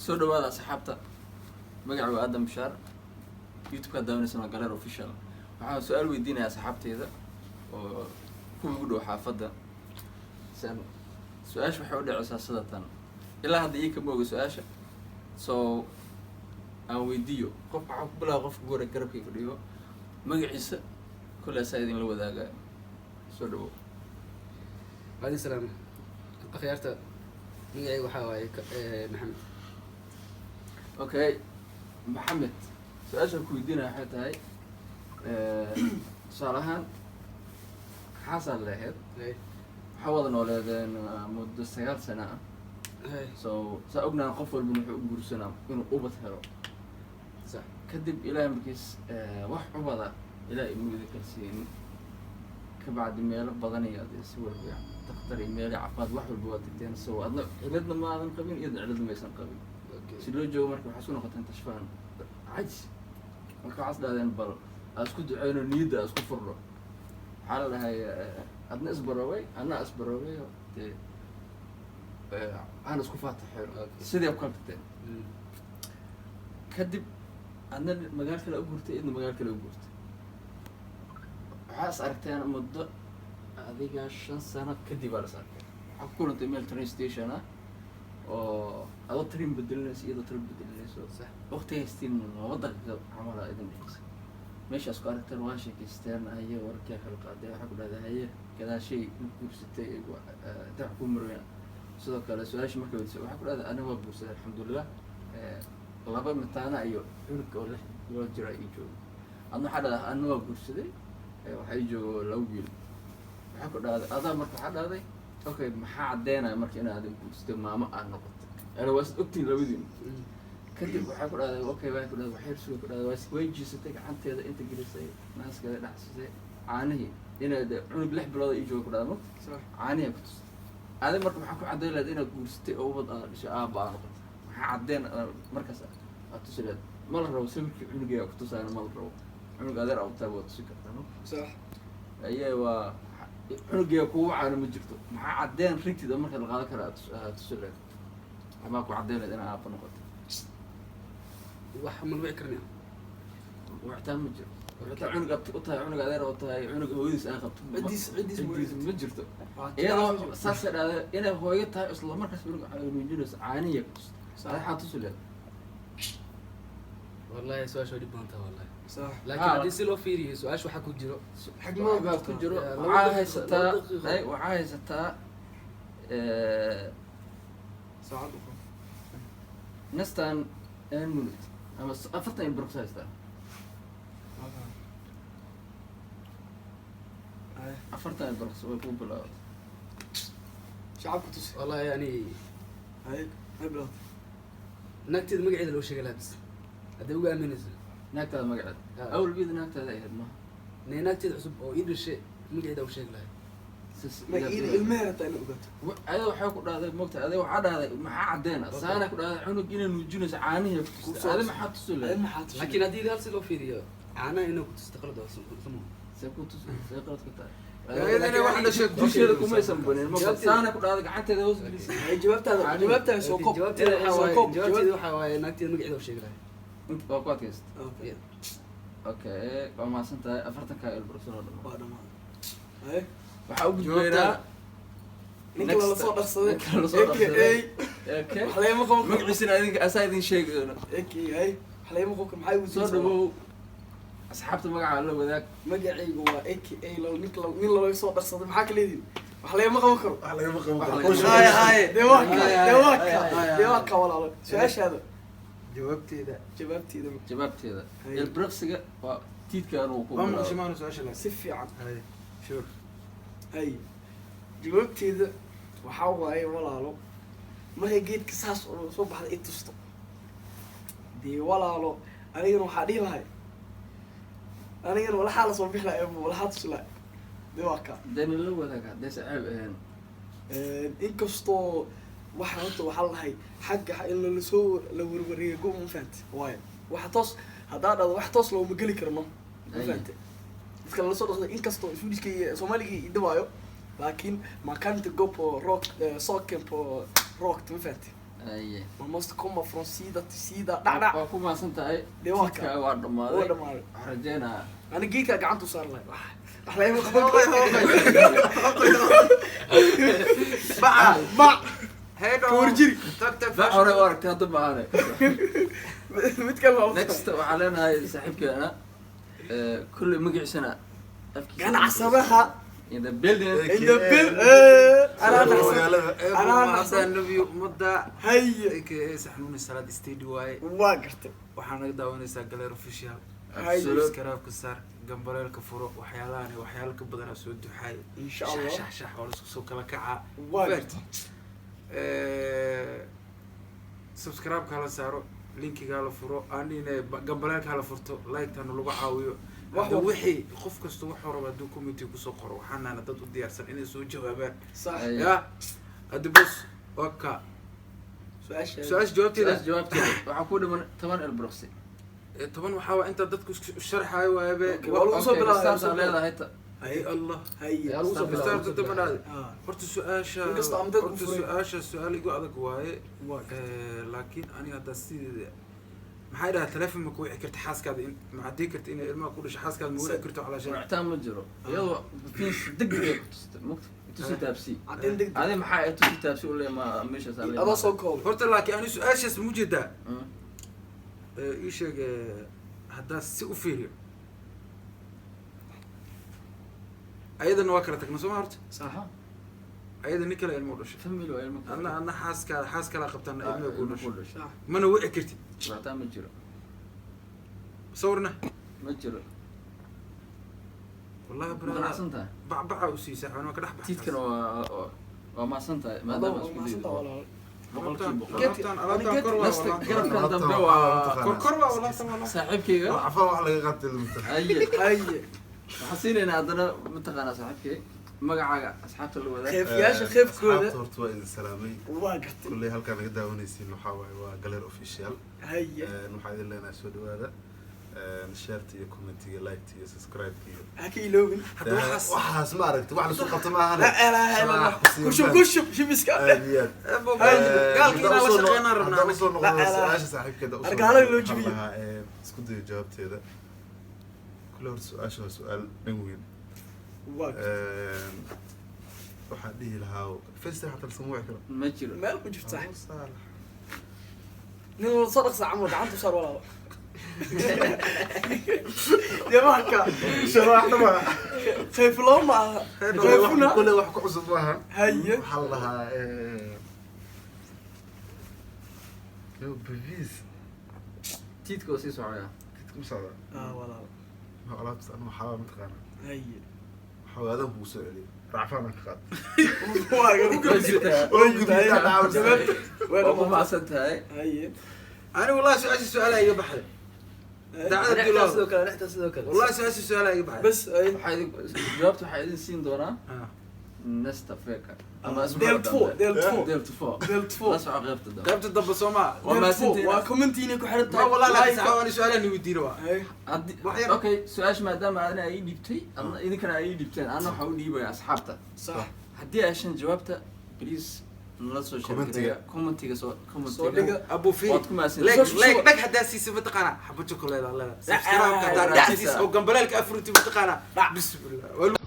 soo dhawaada asxaabta magacaygu Adam Bashar YouTube-ka daawanaysan Galer Official waxaan su'aal weydiinayaa asxaabteeda oo ku ugu dhow xaafadda su-aasha waxay u dhacaysaa sidatan ilaa hadda ii kama oga su-aasha soo aan weydiiyo qof waxaan ku bilaabo qofka gore garabkayga dhigo magaciisa kule asaa idin la wadaaga soo dhawo عليه السلام أخيارته ميعي وحاوي محمد اوكي محمد سؤال ku weydiinaya waxay tahay salahan xasan lahayd waxa wada nooleedeen muddo 9 sano ah so ognahay qof walba wuxuu u guursanaa inuu ubad helo صح kadib ilaahay markiis wax ubada ilaahay inuu idin kalsiin ka bacdi meelo badan iyo si walba دكتور إيميلي عفاد واحد بالوقتين سوا أنا علدنا ما هذا قبيل إذا علدنا ما يسن قبيل سلو جو مركب حسونه قتن تشفان عجز مركب عصد هذا بل أسكت عينه نيدا أسكت فرة حالة هاي أنا أصبر روي أنا أصبر روي أنا أسكت فاتح حلو سيدي أبقى كتير كدب أنا مجال كلا أقولت إنه مجال كلا أقولت حاس أرتين مدة هذيك 5 سنوات كدي على صار حكون انت ميل ترين ستيشن او هذا ترين بدلنا سي هذا ترين بدلنا صح وقتها يستين وضع عمل اذن بس ماشي اسكار ترواشي كيستان هي وركه خلقاده حق هذا هي كذا شيء كبستي تحكم مرينا sidoo kale su'aasha markay weydiisay waxa ku dhahday aniga waa buursaday alxamdulillah laba mataana iyo xulka oo loo jira ay joogo adna waxa dhahday aniga waa buursaday waxa ay joogo laba wiil waxa ku dhahday adaa marka waxa dhahday okay maxaa cadeynaa marka inaad guursato maama aan noqoto ana waas ogtiin labadiin kadib waxa ku dhahday okay waxa ku dhahday waxay soo ku dhahday way jiisatay gacanteeda inta gelisay naaskada dhacsatay caanihi inaad cunug 6 bilood ay joogo ku dhahday sax caanihi ku tus هذا مرة محكو عدين لدينا قرستي أو بضع شيء بانو محا عدين مركز أتصلت مرة وسمك عنقي أكتوس أنا مرة عنق قادر أو تابو تسكر صح أيه عنقي أكو أنا مجرته محا عدين ريكتي ده مركز الغالة كلا أتصلت ماكو عدين لدينا أبا نقط وحمل وعكرني وعتام مجر عنق أبتقطها عنق قادر أوتها عنق هويس أنا خبط عديس مجرته إيه ساس هذا إنا هويتها أصلا مركز من جلس عانية صح حاطسله والله سؤال شو دبانته والله صح لكن هذه سلو فيري سؤال شو حكوا جرو حق ما قال كجرو وعايزتا أي وعايزتا ساعات نستان المولد أما أفرتني البروكسايستا أفرتني البروكس ويكون بلا شعب كتوس والله يعني هاي بلاد نكتد مقعد لو شيء لابس هذا هو أمين نزل نكتة مقعد أول بيد نكتة ذا يهدمه نكتد حسب أو يدري شيء مقعد أو شيء له ما المهنة تاني أقول هذا وحاك هذا مقت هذا وعاد هذا ما عدينا سأنا كل هذا عنو جينا نجونس عانيه هذا ما حط سله ما حط لكن هذه قال سلو فيري أنا إنه كنت استقرد أصلا سيكون سيقرأ كتير أنا واحد شيء كل ما يسمونه المقت سأنا كل هذا قعدت هذا وصل جوابتها سوكوب جوابتها حواي نكتد مقعد أو شيء له أنت بقى كيست أوكي وما سنت أفرتك البروسون بعد ما هاي وحاول جوابنا ninka la soo dhaqsaday okay xaleemo qofka magaciisana idinka asaydin sheegayna okay hay xaleemo qofka maxay u soo dhawow asxaabta magaca la wadaag magacaygu waa aka law ninka la soo dhaqsaday maxaa kale idin xaleemo qaban karo hay hay deewaka walaalo su'aashaada jawaabteeda البرقسيga waa tiidka uu ku waa shimaano su'aasha si fiican hay sure hay jawaabteeda waxa waaye walaalo markay geedka saas oo soo baxday ay tusto dii walaalo anigana waxa dhihi lahay anigana wala xaal soo bixlaa ee wala xaad tusla deewaka dani la wadaaga dees aab inkastoo waxa lahay xagga in la soo la warwariyo go'o ma fahanti waaye waxa toos hadaa dhado wax toos loo ma gali karno ma fahanti dadka la soo dhaqday inkastoo Swedish-ka Soomaaliga idawaayo لكن ما كانت جو بو روك سوكن بو روك تفهمت aye man måste komma från sida till sida dhacdhac waa ku maasan tahay Dee waa tiidkaaga waa waa dhammaaday dhamaaday waxaan rajeynayaa ani geedkaa gacanta u saar lahay wax lagama qaban bac kawarjiri ba hore u aragtay hadda maahane mid kale baa next waxaan leenahay saaxiibkeena kulley magaciisana afkiisa ganacsadaha in the building in the bill anaa haddaan nabi ummadda haye ka saxnuuni salaad stadi waaye waa gartay waxaa naga daawanaysaa galer official haye subscribe-ka saar gambaleelka furo waxyaalahan waxyaalo ka badanaa soo duxaay insha allah shax oo la isku soo kala kacaa waa gartay subscribe-ka hala saaro linkiga hala furo anina gambaleelka hala furto like-tana lagu caawiyo hadda wixii qof kasta wuxuu raba hadduu community kusoo qoro waxaanaana dad u diyaarsan inay soo jawaabaan sax ya hadda bus waka su-aasha su-aasha jawaabteeda jawaabteeda waxaa ku dhiman 10 elbroxy 10 waxaa waa inta dadku sharxaayo waabe Okay, waa lagu soo bilaabay. starta leedahay ta ay allah haye Yaa lagu soo bilaabay. starta tamanaad Ah, horta su-aasha Inkastoo aan dad u horta furin. su-aasha su-aal igu adag waaye waa laakiin aniga hadda sideeda maxay dhahaa telefoon ma ku wici karta xaaskaada in ma haddii karta inay ilmaha ku dhasho xaaskaada ma wici karto calaashaan wicitaan ma jiro iyadoo fiis degdeg ay ku tustay mugta tusi taabsi caddayn degdeg adi maxaa ay tusi taabsi u leeyahay ma meeshaas aan adoo soo koobay horta laakiin ani su-aashaas ma jeedaa ii sheeg haddaa si u fiiriyo ayadana waa kala tagna sooma horta saxa ayada nin kale ilmo u dhashay family waa ilmo adna xaas kala qabtana ilmo ku dhashay dhashay sax mana wici kartid wicitaan ma jiro sawirna ma jiro wallahi ma bra qanacsan tahay bacbaca u siisa waxaan ka dhex baxay tiidkana waa maasan tahay adoo maadaama isku maasanta daydo walaal boqolkiiba boqol alaabtaan kor waa nasta wallahi garabkan dambe waa kor waa wallahi tamam saaxiibkayga عفوا wax laga qaatay lumta aye haye waxaan siinaynaa haddana mataqaanaa saaxiibkay magacaaga asxaabta la wadaag kheefyaasha kheefkooda horta waa idin salaamay waa gartay kulley halkaan naga daawanaysiin waxaa waaye waa galer official haye waxaa idin leenahay soo dhawaada shareta iyo commentiga liketa iyo subscribe-ka iyo ha ka iloobin hadda waxaas waxaas ma aragti wax lasoo qabta maahan la ilaaha illa allah kushub kushub shibiska aad iyo aad gaalkii inaan la shaqeynaan rabnaa haddaan usoo noqdo La- su-aasha saaxiibkeeda usoo Argaalada loo noqdo, jibiyo. waxaan lahaa, isku dayo jawaabteeda kulle horta su-aasha waa su-aal dhan weyn waa waxaan dhihi lahaa festa xataa lasama wici karo ma jiro meel ku jirta Abu Saalax. nin wada sadaq saacan wada gacanta u saar walaalo yamaaka sharaxna ma khayf loo ma aha khayfuna kulle wax ku cusub maaha haye waxaa la dhahaa yo bevis tiidka oo sii socaya kidka ma socda ah walaalo ma alaabtas anu waxaa mataqaana haye waxaa aadaan kugu soo celiyay racfaan aan ka qaad waa Way jirtaa. oo gudbiyay waa ku maasan tahay haye ani wallahi su-aasha su-aala iga baxday daacada dhexdaa sidoo bilow kale dhexdaa sidoo kale wallahi su-aasha su-aala iga baxday bas ay waxaa idin jawaabta waxaa idin siin doonaa Ah. nesta feka ama del two del two del two del two la soco qaybta dambe qaybta dambe soomaa Waa maasantiina. waa commentiina ku xiran ma tahay wallahi laakiin Like-ka. saxaa ani su-aala ni weydiina waa Haye. Haddii- Wax yar. okay su-aasha maadaama adina ay ii dhiibtay adna idinkana ay ii dhiibteen anna waxaa u dhiibaya asxaabta sax haddii ay heshaan jawaabta please nala soo sheegareeya commentiga soo soo commentiga dhiga abu fi waad ku maasan leg Soo- leg soo- dhag haddaa siisa mataqaana xabo chocolate alla Ah, subscribe-ka ah, haddaa ah, dhacsiis oo gambaleelka afurti mataqaana Dhac. bismillah